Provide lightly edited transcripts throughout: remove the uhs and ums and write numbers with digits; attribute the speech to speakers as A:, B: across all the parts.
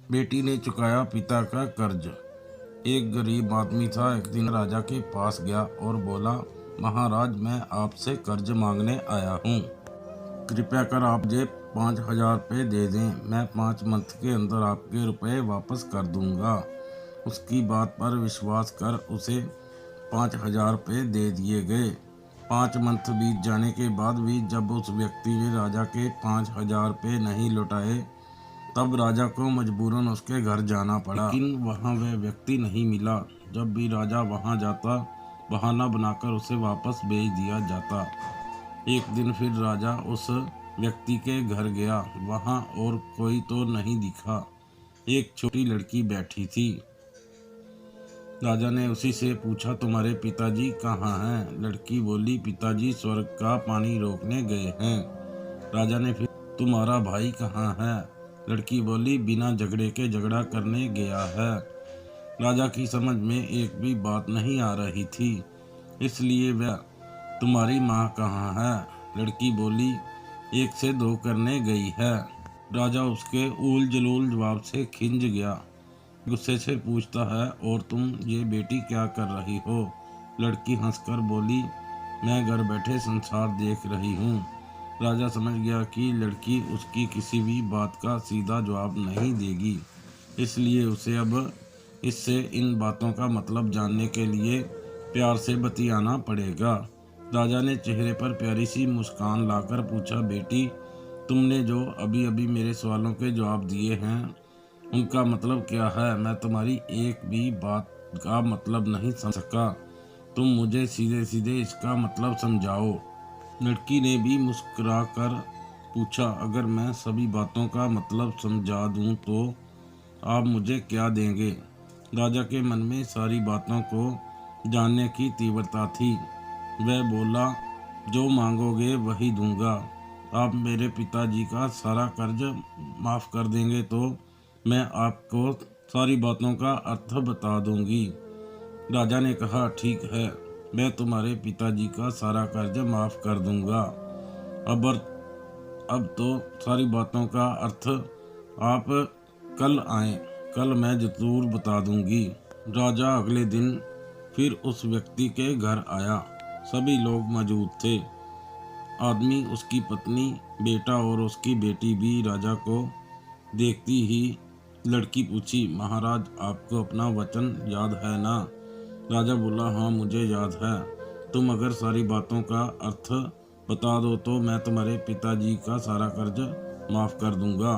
A: बेटी ने चुकाया पिता का कर्ज। एक गरीब आदमी था, एक दिन राजा के पास गया और बोला, महाराज, मैं आपसे कर्ज मांगने आया हूँ। कृपया कर आप मुझे 5,000 रुपये दे दें। मैं 5 मंथ के अंदर आपके रुपए वापस कर दूंगा। उसकी बात पर विश्वास कर उसे 5,000 रुपये दे दिए गए। 5 मंथ बीत जाने के बाद भी जब उस व्यक्ति ने राजा के 5,000 रुपये नहीं लौटाए, तब राजा को मजबूरन उसके घर जाना पड़ा। लेकिन वहाँ वह व्यक्ति नहीं मिला। जब भी राजा वहाँ जाता, बहाना बनाकर उसे वापस भेज दिया जाता। एक दिन फिर राजा उस व्यक्ति के घर गया। वहाँ और कोई तो नहीं दिखा। एक छोटी लड़की बैठी थी। राजा ने उसी से पूछा, तुम्हारे पिताजी कहाँ हैं? लड़की बोली, पिताजी स्वर्ग का पानी रोकने गए हैं। राजा ने फिर, तुम्हारा भाई कहाँ है? लड़की बोली, बिना झगड़े के झगड़ा करने गया है। राजा की समझ में एक भी बात नहीं आ रही थी, इसलिए वह, तुम्हारी माँ कहाँ है? लड़की बोली, 1 से 2 करने गई है। राजा उसके ऊल जलूल जवाब से खिंच गया। गुस्से से पूछता है, और तुम ये बेटी क्या कर रही हो? लड़की हंसकर बोली, मैं घर बैठे संसार देख रही हूँ। राजा समझ गया कि लड़की उसकी किसी भी बात का सीधा जवाब नहीं देगी, इसलिए उसे अब इससे इन बातों का मतलब जानने के लिए प्यार से बतियाना पड़ेगा। राजा ने चेहरे पर प्यारी सी मुस्कान लाकर पूछा, बेटी, तुमने जो अभी अभी मेरे सवालों के जवाब दिए हैं, उनका मतलब क्या है? मैं तुम्हारी एक भी बात का मतलब नहीं समझ सका। तुम मुझे सीधे सीधे इसका मतलब समझाओ। लड़की ने भी मुस्कुराकर पूछा, अगर मैं सभी बातों का मतलब समझा दूं तो आप मुझे क्या देंगे? राजा के मन में सारी बातों को जानने की तीव्रता थी। वह बोला, जो मांगोगे वही दूंगा। आप मेरे पिताजी का सारा कर्ज माफ़ कर देंगे तो मैं आपको सारी बातों का अर्थ बता दूंगी। राजा ने कहा, ठीक है, मैं तुम्हारे पिताजी का सारा कर्ज माफ़ कर दूंगा। अब तो सारी बातों का अर्थ आप कल आएं, कल मैं जरूर बता दूंगी। राजा अगले दिन फिर उस व्यक्ति के घर आया। सभी लोग मौजूद थे। आदमी, उसकी पत्नी, बेटा और उसकी बेटी भी। राजा को देखती ही लड़की पूछी, महाराज, आपको अपना वचन याद है ना? राजा बोला, हाँ, मुझे याद है। तुम अगर सारी बातों का अर्थ बता दो तो मैं तुम्हारे पिताजी का सारा कर्ज माफ़ कर दूंगा।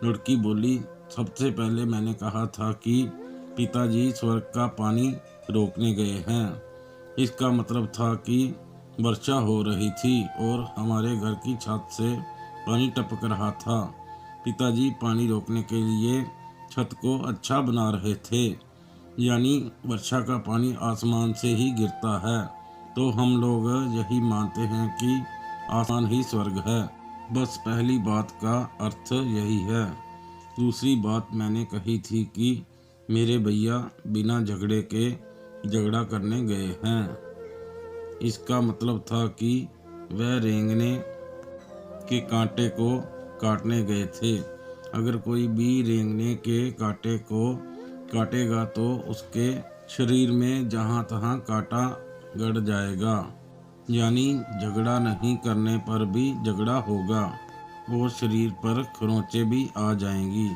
A: लड़की बोली, सबसे पहले मैंने कहा था कि पिताजी स्वर्ग का पानी रोकने गए हैं। इसका मतलब था कि वर्षा हो रही थी और हमारे घर की छत से पानी टपक रहा था। पिताजी पानी रोकने के लिए छत को अच्छा बना रहे थे, यानी वर्षा का पानी आसमान से ही गिरता है, तो हम लोग यही मानते हैं कि आसमान ही स्वर्ग है। बस पहली बात का अर्थ यही है। दूसरी बात मैंने कही थी कि मेरे भैया बिना झगड़े के झगड़ा करने गए हैं। इसका मतलब था कि वह रेंगने के कांटे को काटने गए थे। अगर कोई भी रेंगने के कांटे को काटेगा तो उसके शरीर में जहाँ तहाँ कांटा गड़ जाएगा, यानी झगड़ा नहीं करने पर भी झगड़ा होगा और शरीर पर खरोंचे भी आ जाएंगी।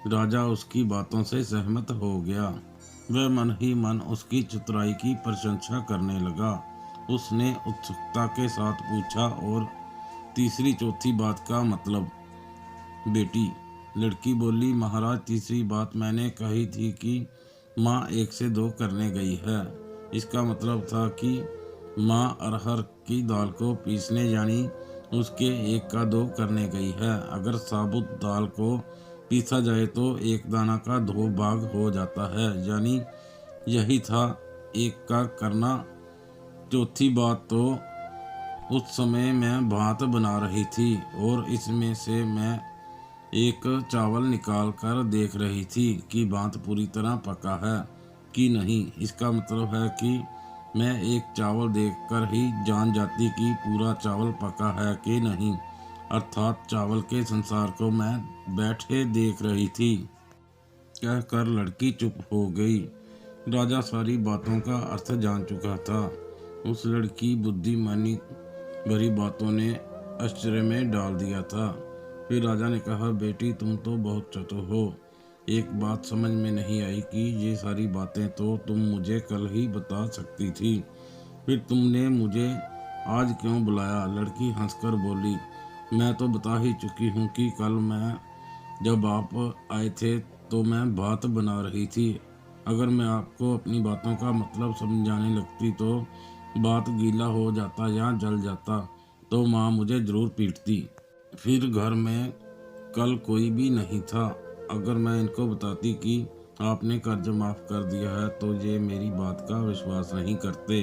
A: राजा उसकी बातों से सहमत हो गया। वह मन ही मन उसकी चतुराई की प्रशंसा करने लगा। उसने उत्सुकता के साथ पूछा, और तीसरी चौथी बात का मतलब, बेटी? लड़की बोली, महाराज, तीसरी बात मैंने कही थी कि माँ 1 से 2 करने गई है। इसका मतलब था कि माँ अरहर की दाल को पीसने, यानी उसके 1 का 2 करने गई है। अगर साबुत दाल को पीसा जाए तो 1 दाना का 2 भाग हो जाता है, यानी यही था 1 का करना। चौथी बात तो, उस समय मैं भात बना रही थी और इसमें से मैं एक चावल निकाल कर देख रही थी कि भात पूरी तरह पका है कि नहीं। इसका मतलब है कि मैं एक चावल देखकर ही जान जाती कि पूरा चावल पका है कि नहीं, अर्थात चावल के संसार को मैं बैठे देख रही थी। कहकर लड़की चुप हो गई। राजा सारी बातों का अर्थ जान चुका था। उस लड़की बुद्धिमानी भरी बातों ने आश्चर्य में डाल दिया था। फिर राजा ने कहा, बेटी तुम तो बहुत चतुर हो। एक बात समझ में नहीं आई कि ये सारी बातें तो तुम मुझे कल ही बता सकती थी, फिर तुमने मुझे आज क्यों बुलाया? लड़की हंसकर बोली, मैं तो बता ही चुकी हूँ कि कल जब आप आए थे तो मैं बात बना रही थी। अगर मैं आपको अपनी बातों का मतलब समझाने लगती तो बात गीला हो जाता या जल जाता तो माँ मुझे ज़रूर पीटती। फिर घर में कल कोई भी नहीं था। अगर मैं इनको बताती कि आपने कर्ज माफ़ कर दिया है तो ये मेरी बात का विश्वास नहीं करते।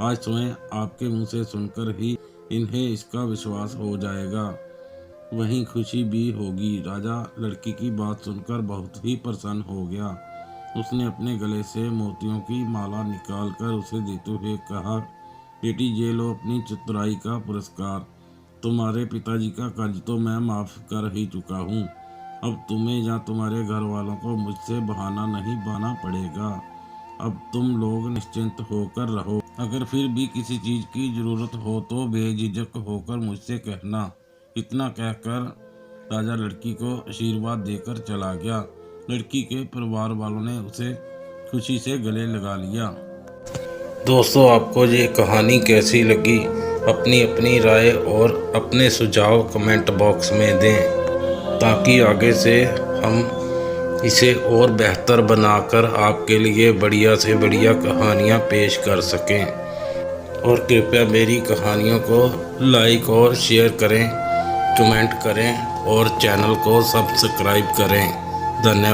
A: आज स्वयं आपके मुंह से सुनकर ही इन्हें इसका विश्वास हो जाएगा, वहीं खुशी भी होगी। राजा लड़की की बात सुनकर बहुत ही प्रसन्न हो गया। उसने अपने गले से मोतियों की माला निकालकर उसे देते हुए कहा, बेटी ये लो अपनी चतुराई का पुरस्कार। तुम्हारे पिताजी का कर्ज तो मैं माफ़ कर ही चुका हूँ। अब तुम्हें या तुम्हारे घर वालों को मुझसे बहाना नहीं बहाना पड़ेगा। अब तुम लोग निश्चिंत होकर रहो। अगर फिर भी किसी चीज़ की ज़रूरत हो तो बेझिझक होकर मुझसे कहना। इतना कहकर राजा लड़की को आशीर्वाद देकर चला गया। लड़की के परिवार वालों ने उसे खुशी से गले लगा लिया। दोस्तों, आपको ये कहानी कैसी लगी? अपनी अपनी राय और अपने सुझाव कमेंट बॉक्स में दें, ताकि आगे से हम इसे और बेहतर बनाकर आपके लिए बढ़िया से बढ़िया कहानियाँ पेश कर सकें। और कृपया मेरी कहानियों को लाइक और शेयर करें, कमेंट करें और चैनल को सब्सक्राइब करें। धन्यवाद।